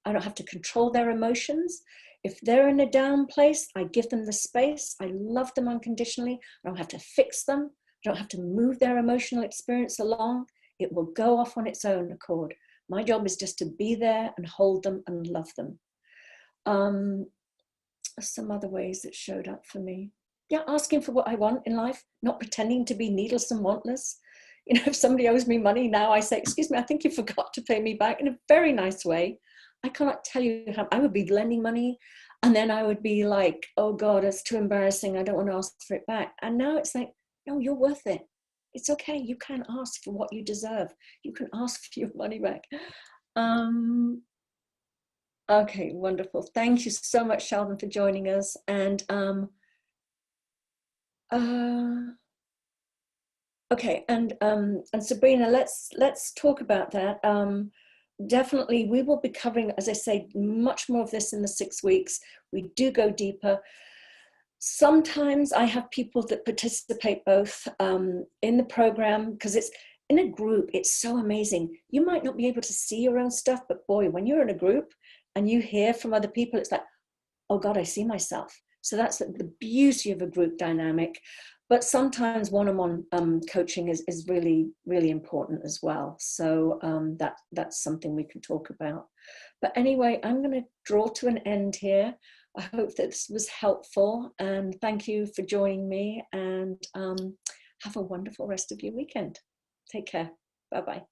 I don't have to control their emotions. If they're in a down place, I give them the space. I love them unconditionally. I don't have to fix them. I don't have to move their emotional experience along. It will go off on its own accord. My job is just to be there and hold them and love them. Some other ways that showed up for me. Yeah, asking for what I want in life, not pretending to be needless and wantless. You know, if somebody owes me money now, I say, excuse me, I think you forgot to pay me back, in a very nice way. I cannot tell you how I would be lending money, and then I would be like, oh God, it's too embarrassing, I don't want to ask for it back. And now it's like, no, you're worth it. It's okay. You can ask for what you deserve. You can ask for your money back. Okay, wonderful. Thank you so much, Sheldon, for joining us. And okay, and Sabrina, let's talk about that. Definitely, we will be covering, as I say, much more of this in the 6 weeks. We do go deeper. Sometimes I have people that participate both in the program, because it's in a group. It's so amazing. You might not be able to see your own stuff, but boy, when you're in a group and you hear from other people, it's like, oh God, I see myself. So that's the beauty of a group dynamic. But sometimes one-on-one coaching is really, really important as well. So that's something we can talk about. But anyway, I'm going to draw to an end here. I hope that this was helpful, and thank you for joining me, and have a wonderful rest of your weekend. Take care. Bye-bye.